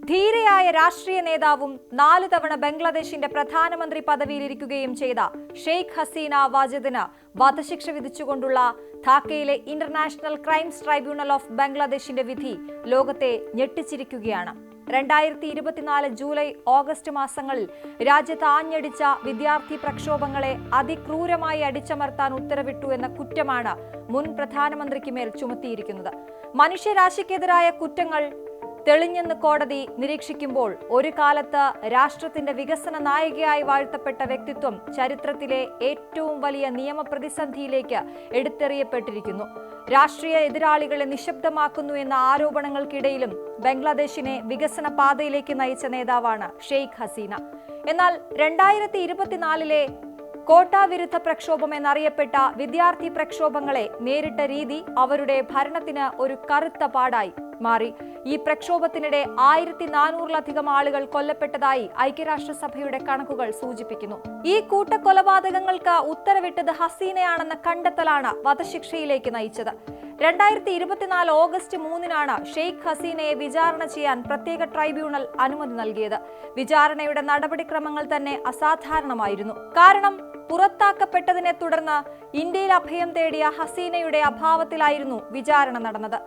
ധീരയായ രാഷ്ട്രീയ നേതാവും 4 തവണ ബംഗ്ലാദേശിന്റെ പ്രധാനമന്ത്രി പദവിയിലിരിക്കുകയും ചെയ്ത ഷെയ്ഖ് ഹസീന വാജിദിന് വധശിക്ഷ വിധിച്ചുകൊണ്ടുള്ള ധാക്കയിലെ ഇന്റർനാഷണൽ ക്രൈംസ് ട്രൈബ്യൂണൽ ഓഫ് ബംഗ്ലാദേശിന്റെ വിധി ലോകത്തെ ഞെട്ടിച്ചിരിക്കുകയാണ്. 2024 ജൂലൈ ഓഗസ്റ്റ് മാസങ്ങളിൽ രാജ്യത്ത് ആഞ്ഞടിച്ച വിദ്യാർത്ഥി പ്രക്ഷോഭങ്ങളെ അതിക്രൂരമായി അടിച്ചമർത്താൻ ഉത്തരവിട്ടു എന്ന കുറ്റമാണ് മുൻ പ്രധാനമന്ത്രിക്ക് മേൽ ചുമത്തിയിരിക്കുന്നത്. മനുഷ്യരാശിക്കെതിരായ കുറ്റങ്ങൾ തെളിഞ്ഞെന്ന് കോടതി നിരീക്ഷിക്കുമ്പോൾ ഒരു കാലത്ത് രാഷ്ട്രത്തിന്റെ വികസന നായികയായി വാഴ്ത്തപ്പെട്ട വ്യക്തിത്വം ചരിത്രത്തിലെ ഏറ്റവും വലിയ നിയമപ്രതിസന്ധിയിലേക്ക് എടുത്തെറിയപ്പെട്ടിരിക്കുന്നു. രാഷ്ട്രീയ എതിരാളികളെ നിശബ്ദമാക്കുന്നു എന്ന ആരോപണങ്ങൾക്കിടയിലും ബംഗ്ലാദേശിനെ വികസന പാതയിലേക്ക് നയിച്ച നേതാവാണ് ഷെയ്ഖ് ഹസീന. എന്നാൽ 2024 കോട്ട വിരുദ്ധ പ്രക്ഷോഭം എന്നറിയപ്പെട്ട വിദ്യാർത്ഥി പ്രക്ഷോഭങ്ങളെ നേരിട്ട രീതി അവരുടെ ഭരണത്തിന് ഒരു കറുത്ത പാടായി മാറി. ഈ പ്രക്ഷോഭത്തിനിടെ 1400-ലധികം ആളുകൾ കൊല്ലപ്പെട്ടതായി ഐക്യരാഷ്ട്രസഭയുടെ കണക്കുകൾ സൂചിപ്പിക്കുന്നു. ഈ കൂട്ടക്കൊലപാതകങ്ങൾക്ക് ഉത്തരവിട്ടത് ഹസീനയാണെന്ന കണ്ടെത്തലാണ് വധശിക്ഷയിലേക്ക് നയിച്ചത്. 2024 ഓഗസ്റ്റ് 3-നാണ് ഷെയ്ഖ് ഹസീനയെ വിചാരണ ചെയ്യാൻ പ്രത്യേക ട്രൈബ്യൂണൽ അനുമതി നൽകിയത്. വിചാരണയുടെ നടപടിക്രമങ്ങൾ തന്നെ അസാധാരണമായിരുന്നു. കാരണം പുറത്താക്കപ്പെട്ടതിനെ തുടർന്ന് ഇന്ത്യയിൽ അഭയം തേടിയ ഹസീനയുടെ അഭാവത്തിലായിരുന്നു വിചാരണ നടന്നത്.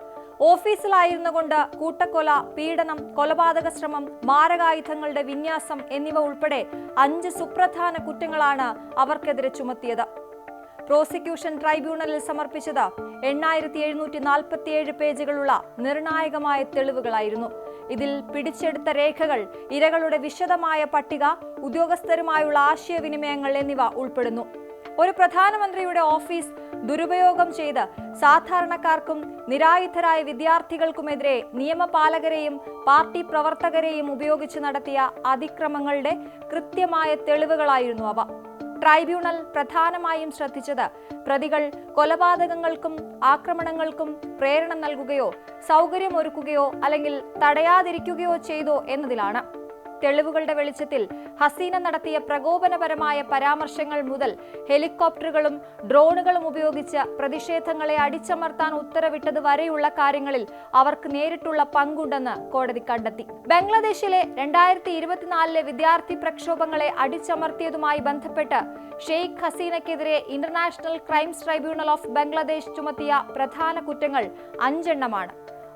ഓഫീസിലായിരുന്നുകൊണ്ട് കൂട്ടക്കൊല, പീഡനം, കൊലപാതക ശ്രമം, മാരകായുധങ്ങളുടെ വിന്യാസം എന്നിവ ഉൾപ്പെടെ 5 സുപ്രധാന കുറ്റങ്ങളാണ് അവർക്കെതിരെ ചുമത്തിയത്. പ്രോസിക്യൂഷൻ ട്രൈബ്യൂണലിൽ സമർപ്പിച്ചത് 8747 പേജുകളുള്ള നിർണായകമായ തെളിവുകളായിരുന്നു. ഇതിൽ പിടിച്ചെടുത്ത രേഖകൾ, ഇരകളുടെ വിശദമായ പട്ടിക, ഉദ്യോഗസ്ഥരുമായുള്ള ആശയവിനിമയങ്ങൾ എന്നിവ ഉൾപ്പെടുന്നു. ഒരു പ്രധാനമന്ത്രിയുടെ ഓഫീസ് ദുരുപയോഗം ചെയ്ത് സാധാരണക്കാർക്കും നിരായുധരായ വിദ്യാർത്ഥികൾക്കുമെതിരെ നിയമപാലകരെയും പാർട്ടി പ്രവർത്തകരെയും ഉപയോഗിച്ച് നടത്തിയ അതിക്രമങ്ങളുടെ കൃത്യമായ തെളിവുകളായിരുന്നു അവ. ട്രൈബ്യൂണൽ പ്രധാനമായും ശ്രദ്ധിച്ചത് പ്രതികൾ കൊലപാതകങ്ങൾക്കും ആക്രമണങ്ങൾക്കും പ്രേരണ നൽകുകയോ സൗകര്യമൊരുക്കുകയോ അല്ലെങ്കിൽ തടയാതിരിക്കുകയോ ചെയ്തോ എന്നതിലാണ്. തെളിവുകളുടെ വെളിച്ചത്തിൽ ഹസീന നടത്തിയ പ്രകോപനപരമായ പരാമർശങ്ങൾ മുതൽ ഹെലികോപ്റ്ററുകളും ഡ്രോണുകളും ഉപയോഗിച്ച് പ്രതിഷേധങ്ങളെ അടിച്ചമർത്താൻ ഉത്തരവിട്ടത് വരെയുള്ള കാര്യങ്ങളിൽ അവർക്ക് നേരിട്ടുള്ള പങ്കുണ്ടെന്ന് കോടതി കണ്ടെത്തി. ബംഗ്ലാദേശിലെ 2024 വിദ്യാർത്ഥി പ്രക്ഷോഭങ്ങളെ അടിച്ചമർത്തിയതുമായി ബന്ധപ്പെട്ട് ഷെയ്ഖ് ഹസീനയ്ക്കെതിരെ international crimes tribunal of Bangladesh ചുമത്തിയ പ്രധാന കുറ്റങ്ങൾ 5 എണ്ണമാണ്.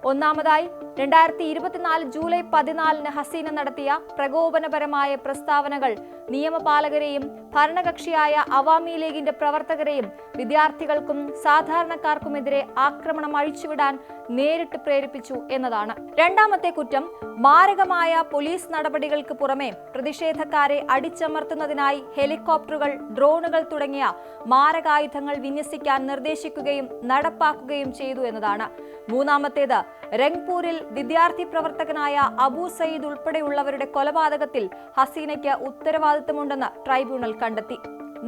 ഒന്നാമതായി 2024 ജൂലൈ 14-ന് ഹസീന നടത്തിയ പ്രകോപനപരമായ പ്രസ്താവനകൾ നിയമപാലകരെയും ഭരണകക്ഷിയായ അവാമി ലീഗിന്റെ പ്രവർത്തകരെയും വിദ്യാർത്ഥികൾക്കും സാധാരണക്കാർക്കുമെതിരെ ആക്രമണം അഴിച്ചുവിടാൻ നേരിട്ട് പ്രേരിപ്പിച്ചു എന്നതാണ്. രണ്ടാമത്തെ കുറ്റം മാരകമായ പോലീസ് നടപടികൾക്ക് പുറമെ പ്രതിഷേധക്കാരെ അടിച്ചമർത്തുന്നതിനായി ഹെലികോപ്റ്ററുകൾ, ഡ്രോണുകൾ തുടങ്ങിയ മാരകായുധങ്ങൾ വിന്യസിക്കാൻ നിർദ്ദേശിക്കുകയും നടപ്പാക്കുകയും ചെയ്തു എന്നതാണ്. മൂന്നാമത്തേത് രംഗ്പൂരിൽ വിദ്യാർത്ഥി പ്രവർത്തകനായ അബു സയ്യിദ് ഉൾപ്പെടെയുള്ളവരുടെ കൊലപാതകത്തിൽ ഹസീനയ്ക്ക് ഉത്തരവാദിത്തമുണ്ടെന്ന് ട്രൈബ്യൂണൽ കണ്ടെത്തി.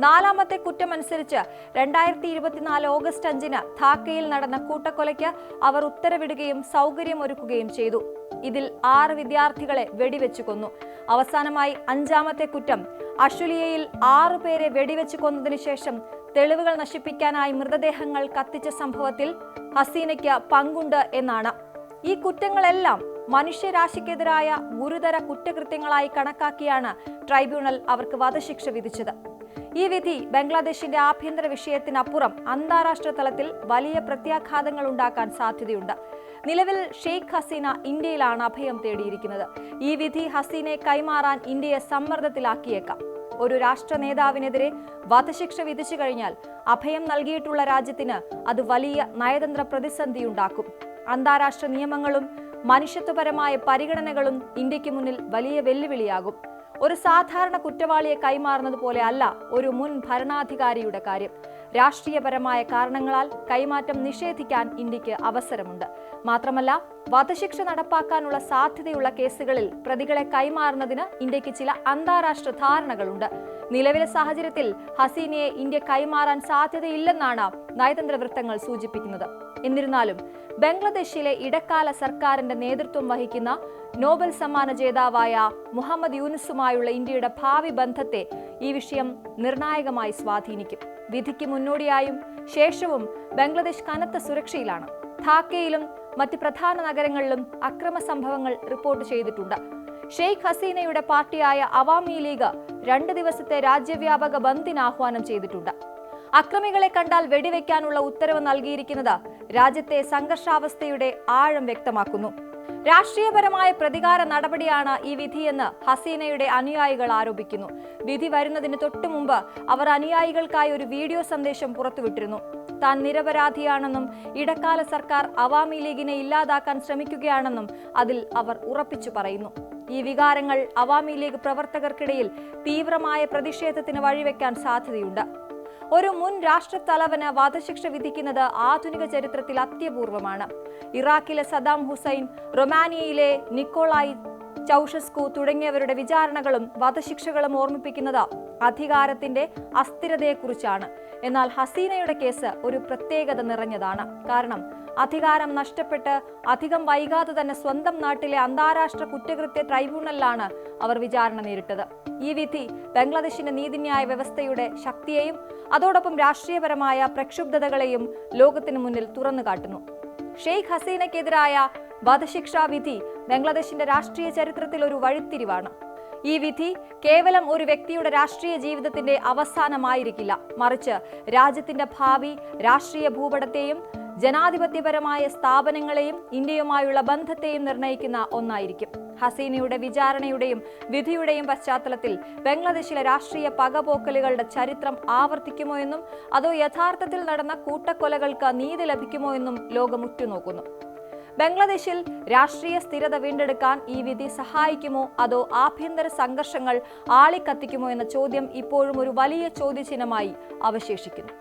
നാലാമത്തെ കുറ്റമനുസരിച്ച് 2024 ഓഗസ്റ്റ് 5-ന് ധാക്കയിൽ നടന്ന കൂട്ടക്കൊലയ്ക്ക് അവർ ഉത്തരവിടുകയും സൗകര്യമൊരുക്കുകയും ചെയ്തു. ഇതിൽ 6 വിദ്യാർത്ഥികളെ വെടിവെച്ചു കൊന്നു. അവസാനമായി 5-ാമത്തെ കുറ്റം അഷുലിയയിൽ 6 പേരെ വെടിവെച്ചു കൊന്നതിനു ശേഷം തെളിവുകൾ നശിപ്പിക്കാനായി മൃതദേഹങ്ങൾ കത്തിച്ച സംഭവത്തിൽ ഹസീനയ്ക്ക് പങ്കുണ്ട് എന്നാണ്. ഈ കുറ്റങ്ങളെല്ലാം മനുഷ്യരാശിക്കെതിരായ ഗുരുതര കുറ്റകൃത്യങ്ങളായി കണക്കാക്കിയാണ് ട്രൈബ്യൂണൽ അവർക്ക് വധശിക്ഷ വിധിച്ചത്. ഈ വിധി ബംഗ്ലാദേശിന്റെ ആഭ്യന്തര വിഷയത്തിനപ്പുറം അന്താരാഷ്ട്ര തലത്തിൽ വലിയ പ്രത്യാഘാതങ്ങൾ ഉണ്ടാക്കാൻ സാധ്യതയുണ്ട്. നിലവിൽ ഷെയ്ഖ് ഹസീന ഇന്ത്യയിലാണ് അഭയം തേടിയിരിക്കുന്നത്. ഈ വിധി ഹസീനയെ കൈമാറാൻ ഇന്ത്യയെ സമ്മർദ്ദത്തിലാക്കിയേക്കാം. ഒരു രാഷ്ട്ര നേതാവിനെതിരെ വധശിക്ഷ വിധിച്ചു കഴിഞ്ഞാൽ അഭയം നൽകിയിട്ടുള്ള രാജ്യത്തിന് അത് വലിയ നയതന്ത്ര പ്രതിസന്ധിയുണ്ടാക്കും. അന്താരാഷ്ട്ര നിയമങ്ങളും മനുഷ്യത്വപരമായ പരിഗണനകളും ഇന്ത്യക്ക് മുന്നിൽ വലിയ വെല്ലുവിളിയാകും. ഒരു സാധാരണ കുറ്റവാളിയെ കൈമാറുന്നത് പോലെ അല്ല ഒരു മുൻ ഭരണാധികാരിയുടെ കാര്യം. രാഷ്ട്രീയപരമായ കാരണങ്ങളാൽ കൈമാറ്റം നിഷേധിക്കാൻ ഇന്ത്യക്ക് അവസരമുണ്ട്. മാത്രമല്ല, വധശിക്ഷ നടപ്പാക്കാനുള്ള സാധ്യതയുള്ള കേസുകളിൽ പ്രതികളെ കൈമാറുന്നതിന് ഇന്ത്യക്ക് ചില അന്താരാഷ്ട്ര ധാരണകളുണ്ട്. നിലവിലെ സാഹചര്യത്തിൽ ഹസീനയെ ഇന്ത്യ കൈമാറാൻ സാധ്യതയില്ലെന്നാണ് നയതന്ത്ര വൃത്തങ്ങൾ സൂചിപ്പിക്കുന്നത്. എന്നിരുന്നാലും ബംഗ്ലാദേശിലെ ഇടക്കാല സർക്കാരിന്റെ നേതൃത്വം വഹിക്കുന്ന നോബൽ സമ്മാന ജേതാവായ മുഹമ്മദ് യൂനുസുമായുള്ള ഇന്ത്യയുടെ ഭാവി ബന്ധത്തെ ഈ വിഷയം നിർണായകമായി സ്വാധീനിക്കും. വിധിക്ക് മുന്നോടിയായും ശേഷവും ബംഗ്ലാദേശ് കനത്ത സുരക്ഷയിലാണ്. ധാക്കയിലും മറ്റ് പ്രധാന നഗരങ്ങളിലും അക്രമ സംഭവങ്ങൾ റിപ്പോർട്ട് ചെയ്തിട്ടുണ്ട്. ഷെയ്ഖ് ഹസീനയുടെ പാർട്ടിയായ അവാമി ലീഗ് 2 ദിവസത്തെ രാജ്യവ്യാപക ബന്ദിന് ആഹ്വാനം ചെയ്തിട്ടുണ്ട്. അക്രമികളെ കണ്ടാൽ വെടിവെക്കാനുള്ള ഉത്തരവ് നൽകിയിരിക്കുന്നത് രാജ്യത്തെ സംഘർഷാവസ്ഥയുടെ ആഴം വ്യക്തമാക്കുന്നു. രാഷ്ട്രീയപരമായ പ്രതികാര നടപടിയാണ് ഈ വിധിയെന്ന് ഹസീനയുടെ അനുയായികൾ ആരോപിക്കുന്നു. വിധി വരുന്നതിന് തൊട്ടു മുമ്പ് അവർ അനുയായികൾക്കായി ഒരു വീഡിയോ സന്ദേശം പുറത്തുവിട്ടിരുന്നു. താൻ നിരപരാധിയാണെന്നും ഇടക്കാല സർക്കാർ അവാമി ലീഗിനെ ഇല്ലാതാക്കാൻ ശ്രമിക്കുകയാണെന്നും അതിൽ അവർ ഉറപ്പിച്ചു പറയുന്നു. ഈ വികാരങ്ങൾ അവാമി ലീഗ് പ്രവർത്തകർക്കിടയിൽ തീവ്രമായ പ്രതിഷേധത്തിന് വഴിവെക്കാൻ സാധ്യതയുണ്ട്. ഒരു മുൻ രാഷ്ട്രത്തലവന് വധശിക്ഷ വിധിക്കുന്നത് ആധുനിക ചരിത്രത്തിൽ അത്യപൂർവമാണ്. ഇറാഖിലെ സദാം ഹുസൈൻ, റൊമാനിയയിലെ നിക്കോളായി ചൗഷസ്കു തുടങ്ങിയവരുടെ വിചാരണകളും വധശിക്ഷകളും ഓർമ്മിപ്പിക്കുന്നത് അധികാരത്തിന്റെ അസ്ഥിരതയെക്കുറിച്ചാണ്. എന്നാൽ ഹസീനയുടെ കേസ് ഒരു പ്രത്യേകത നിറഞ്ഞതാണ്. കാരണം അധികാരം നഷ്ടപ്പെട്ട് അധികം വൈകാതെ തന്നെ സ്വന്തം നാട്ടിലെ അന്താരാഷ്ട്ര കുറ്റകൃത്യ ട്രൈബ്യൂണലിലാണ് അവർ വിചാരണ നേരിട്ടത്. ഈ വിധി ബംഗ്ലാദേശിന്റെ നീതിന്യായ വ്യവസ്ഥയുടെ ശക്തിയെയും അതോടൊപ്പം രാഷ്ട്രീയപരമായ പ്രക്ഷുബ്ധതകളെയും ലോകത്തിനു മുന്നിൽ തുറന്നു കാട്ടുന്നു. ഷെയ്ഖ് ഹസീനയ്ക്കെതിരായ വധശിക്ഷാ വിധി ബംഗ്ലാദേശിന്റെ രാഷ്ട്രീയ ചരിത്രത്തിൽ ഒരു വഴിത്തിരിവാണ്. ഈ വിധി കേവലം ഒരു വ്യക്തിയുടെ രാഷ്ട്രീയ ജീവിതത്തിന്റെ അവസാനമായിരിക്കില്ല, മറിച്ച് രാജ്യത്തിന്റെ ഭാവി, രാഷ്ട്രീയ ഭൂപടത്തെയും ജനാധിപത്യപരമായ സ്ഥാപനങ്ങളെയും ഇന്ത്യയുമായുള്ള ബന്ധത്തെയും നിർണ്ണയിക്കുന്ന ഒന്നായിരിക്കും. ഹസീനയുടെ വിചാരണയുടെയും വിധിയുടെയും പശ്ചാത്തലത്തിൽ ബംഗ്ലാദേശിലെ രാഷ്ട്രീയ പകപോക്കലുകളുടെ ചരിത്രം ആവർത്തിക്കുമോ എന്നും അതോ യഥാർത്ഥത്തിൽ നടന്ന കൂട്ടക്കൊലകൾക്ക് നീതി ലഭിക്കുമോ എന്നും ലോകം ഉറ്റുനോക്കുന്നു. ബംഗ്ലാദേശിൽ രാഷ്ട്രീയ സ്ഥിരത വീണ്ടെടുക്കാൻ ഈ വിധി സഹായിക്കുമോ അതോ ആഭ്യന്തര സംഘർഷങ്ങൾ ആളിക്കത്തിക്കുമോ എന്ന ചോദ്യം ഇപ്പോഴും ഒരു വലിയ ചോദ്യചിഹ്നമായി അവശേഷിക്കുന്നു.